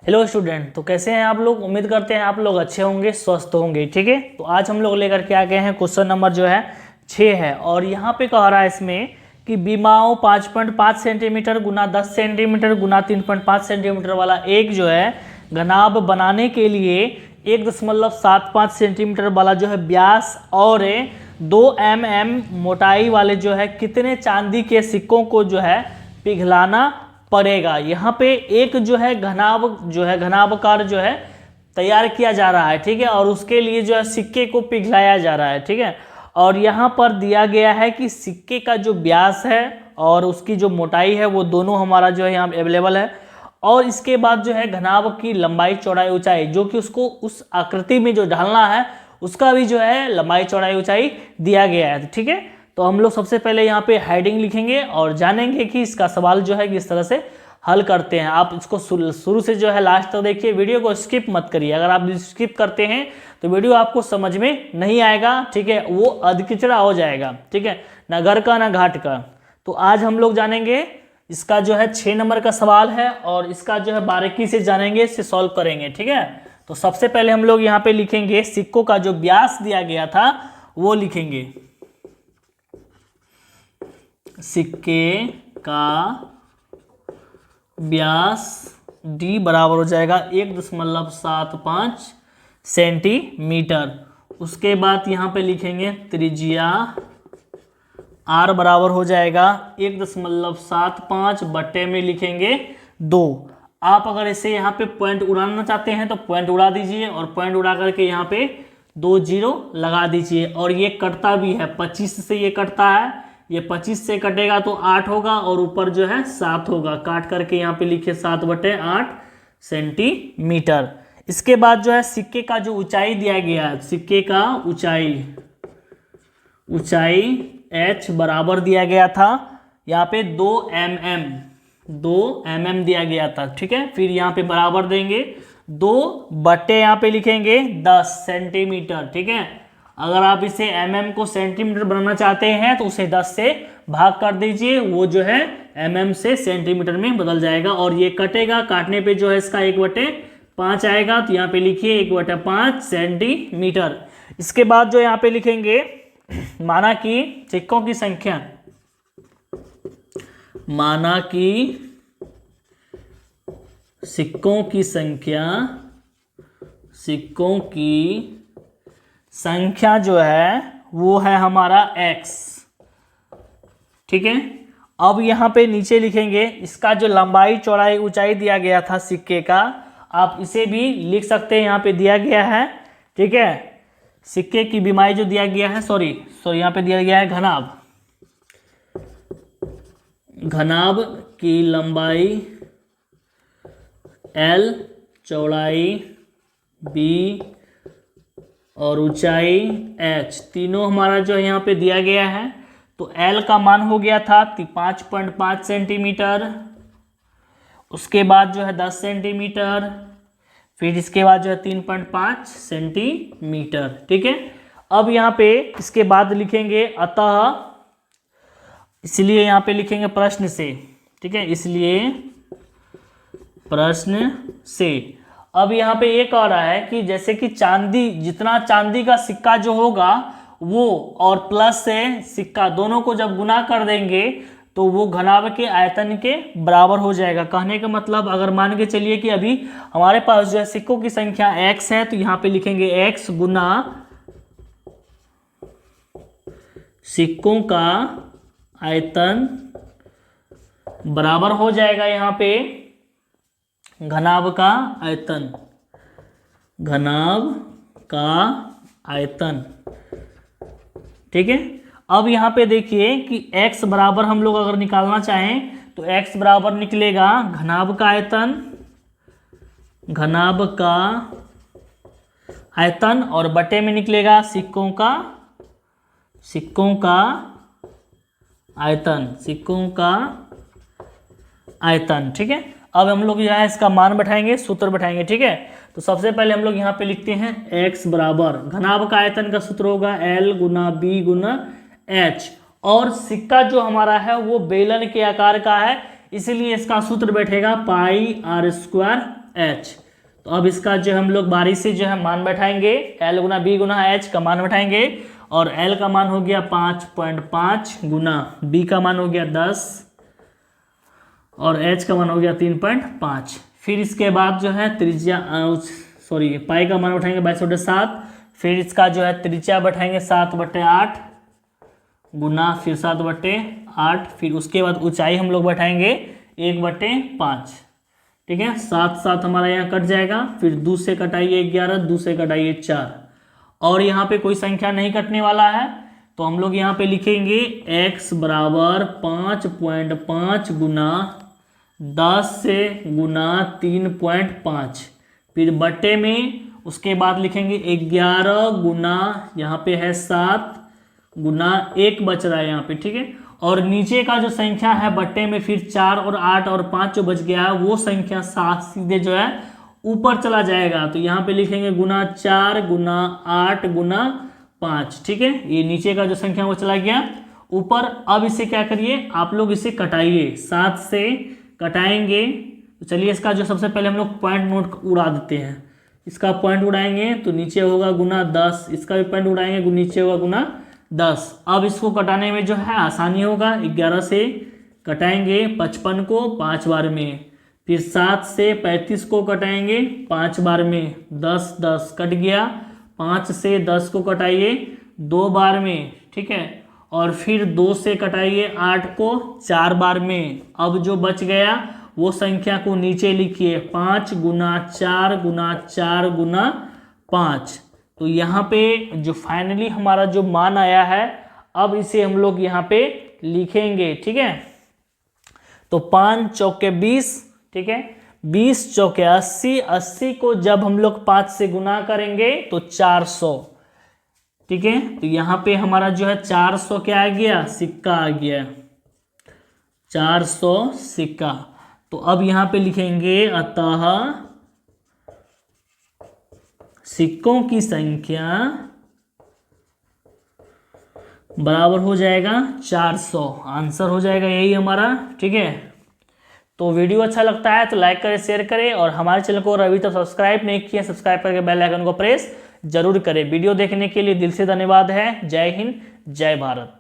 Hello student, तो कैसे हैं आप लोग। उम्मीद करते हैं आप लोग अच्छे होंगे, स्वस्थ होंगे। ठीक है, तो आज हम लोग लेकर के आ गए हैं क्वेश्चन नंबर जो है 6 है। और यहाँ पे कह रहा है इसमें कि बीमाओं 5.5 सेंटीमीटर गुना 10 सेंटीमीटर गुना 3.5 सेंटीमीटर वाला एक जो है घनाभ बनाने के लिए 1.75 सेंटीमीटर वाला जो है व्यास और 2 mm मोटाई वाले जो है कितने चांदी के सिक्कों को जो है पिघलाना पड़ेगा। यहाँ पे एक जो है घनाभकार जो है तैयार किया जा रहा है। ठीक है, और उसके लिए जो है सिक्के को पिघलाया जा रहा है। ठीक है, और यहाँ पर दिया गया है कि सिक्के का जो व्यास है और उसकी जो मोटाई है वो दोनों हमारा जो है यहाँ अवेलेबल है। और इसके बाद जो है घनाभ की लंबाई चौड़ाई ऊंचाई जो कि उसको उस आकृति में जो ढालना है उसका भी जो है लंबाई चौड़ाई ऊंचाई दिया गया है। ठीक है, तो हम लोग सबसे पहले यहाँ पे हेडिंग लिखेंगे और जानेंगे कि इसका सवाल जो है किस तरह से हल करते हैं। आप इसको शुरू से जो है लास्ट तक देखिए, वीडियो को स्किप मत करिए। अगर आप स्किप करते हैं तो वीडियो आपको समझ में नहीं आएगा। ठीक है, वो अधकिचड़ा हो जाएगा। ठीक है, ना घर का ना घाट का। तो आज हम लोग जानेंगे, इसका जो है 6 नंबर का सवाल है और इसका जो है बारीकी से जानेंगे, इसे सॉल्व करेंगे। ठीक है, तो सबसे पहले हम लोग यहाँ पे लिखेंगे सिक्कों का जो व्यास दिया गया था वो लिखेंगे। सिक्के का व्यास d बराबर हो जाएगा 1.75 सेंटीमीटर। उसके बाद यहाँ पे लिखेंगे त्रिज्या r बराबर हो जाएगा 1.75 बट्टे में लिखेंगे 2। आप अगर इसे यहाँ पे पॉइंट उड़ाना चाहते हैं तो पॉइंट उड़ा दीजिए और पॉइंट उड़ा करके यहाँ पे 2 जीरो लगा दीजिए। और ये कटता भी है, 25 से ये कटता है, ये 25 से कटेगा तो 8 होगा और ऊपर जो है 7 होगा। काट करके यहाँ पे लिखिए 7/8 सेंटीमीटर। इसके बाद जो है सिक्के का जो ऊंचाई दिया गया है, सिक्के का ऊंचाई h बराबर दिया गया था यहाँ पे 2 mm दिया गया था। ठीक है, फिर यहाँ पे बराबर देंगे 2 बट्टे यहाँ पे लिखेंगे 10 सेंटीमीटर। ठीक है, अगर आप इसे mm को सेंटीमीटर बनाना चाहते हैं तो उसे 10 से भाग कर दीजिए, वो जो है mm से सेंटीमीटर में बदल जाएगा। और ये कटेगा, काटने पे जो है इसका 1/5 आएगा, तो यहाँ पे लिखिए 1/5 सेंटीमीटर। इसके बाद जो यहाँ पे लिखेंगे माना कि सिक्कों की संख्या, माना कि सिक्कों की संख्या जो है वो है हमारा x। ठीक है, अब यहाँ पे नीचे लिखेंगे इसका जो लंबाई चौड़ाई ऊंचाई दिया गया था सिक्के का, आप इसे भी लिख सकते हैं, यहाँ पे दिया गया है। ठीक है, सिक्के की बीमाई जो दिया गया है, सॉरी यहाँ पे दिया गया है घनाभ की लंबाई L, चौड़ाई B और ऊंचाई h, तीनों हमारा जो है यहाँ पे दिया गया है। तो L का मान हो गया था 5.5 सेंटीमीटर, उसके बाद जो है 10 सेंटीमीटर, फिर इसके बाद जो है 3.5 सेंटीमीटर। ठीक है, अब यहाँ पे इसके बाद लिखेंगे अतः, इसलिए यहाँ पे लिखेंगे प्रश्न से। ठीक है, इसलिए प्रश्न से। अब यहाँ पे ये कह रहा है कि जैसे कि जितना चांदी का सिक्का जो होगा वो और प्लस से सिक्का दोनों को जब गुना कर देंगे तो वो घनाभ के आयतन के बराबर हो जाएगा। कहने का मतलब, अगर मान के चलिए कि अभी हमारे पास जो है सिक्कों की संख्या x है, तो यहाँ पे लिखेंगे x गुना सिक्कों का आयतन बराबर हो जाएगा यहाँ पे घनाभ का आयतन। ठीक है, अब यहाँ पे देखिए कि x बराबर हम लोग अगर निकालना चाहें तो x बराबर निकलेगा घनाभ का आयतन और बटे में निकलेगा सिक्कों का आयतन। ठीक है, अब हम लोग जो है इसका मान बैठाएंगे, सूत्र बैठाएंगे। ठीक है, तो सबसे पहले हम लोग यहाँ पे लिखते हैं x बराबर घनाभ का आयतन का सूत्र होगा L गुना B गुना H, और सिक्का जो हमारा है वो बेलन के आकार का है, इसलिए इसका सूत्र बैठेगा पाई r² एच। तो अब इसका जो हम लोग बारी से जो है मान बैठाएंगे, एल गुना बी गुना एच का मान बैठाएंगे, और एल का मान हो गया 5.5 गुना बी का मान हो गया 10 और एच का मान हो गया 3.5। फिर इसके बाद जो है त्रिज्या पाई का मान बैठाएंगे 22/7। फिर इसका जो है त्रिज्या बैठाएंगे 7/8 गुना फिर 7/8। फिर उसके बाद ऊंचाई हम लोग बैठाएंगे 1/5। ठीक है, 7 हमारा यहाँ कट जाएगा। फिर 2 से कटाइए 11, 2 से कटाइए 4, और यहाँ पे कोई संख्या नहीं कटने वाला है, तो हम लोग यहाँ पे लिखेंगे x बराबर 5.5 गुना 10 से गुना 3.5। फिर बट्टे में उसके बाद लिखेंगे 11 गुना यहाँ पे है 7 गुना 1 बच रहा है यहाँ पे। ठीक है, और नीचे का जो संख्या है बट्टे में फिर 4 और 8 और 5 जो बच गया है वो संख्या 7 सीधे जो है ऊपर चला जाएगा। तो यहाँ पे लिखेंगे गुना 4 गुना 8 गुना 5। ठीक है, ये नीचे का जो संख्या वो चला गया ऊपर। अब इसे क्या करिए आप लोग, इसे कटाइए, 7 से कटाएंगे। तो चलिए इसका जो सबसे पहले हम लोग पॉइंट नोट उड़ा देते हैं। इसका पॉइंट उड़ाएंगे तो नीचे होगा गुना 10, इसका भी पॉइंट उड़ाएंगे नीचे होगा गुना 10। अब इसको कटाने में जो है आसानी होगा, 11 से कटाएंगे 55 को 5 बार में, फिर 7 से 35 को कटाएंगे 5 बार में, 10 10 कट गया। 5 से 10 को कटाइए 2 बार में। ठीक है, और फिर 2 से कटाइए 8 को 4 बार में। अब जो बच गया वो संख्या को नीचे लिखिए, 5 गुना 4 गुना 4 गुना 5। तो यहाँ पे जो फाइनली हमारा जो मान आया है, अब इसे हम लोग यहाँ पे लिखेंगे। ठीक है, तो 5 चौके 20, ठीक है, 20 चौके 80, 80 को जब हम लोग 5 से गुना करेंगे तो 400। ठीक है, तो यहाँ पे हमारा जो है 400 क्या आ गया, सिक्का आ गया, 400 सिक्का। तो अब यहाँ पे लिखेंगे अतः सिक्कों की संख्या बराबर हो जाएगा 400। आंसर हो जाएगा यही हमारा। ठीक है, तो वीडियो अच्छा लगता है तो लाइक करें, शेयर करें, और हमारे चैनल को अभी तक सब्सक्राइब नहीं किया सब्सक्राइब करके बेल आइकन को प्रेस जरूर करें। वीडियो देखने के लिए दिल से धन्यवाद है। जय हिंद, जय भारत।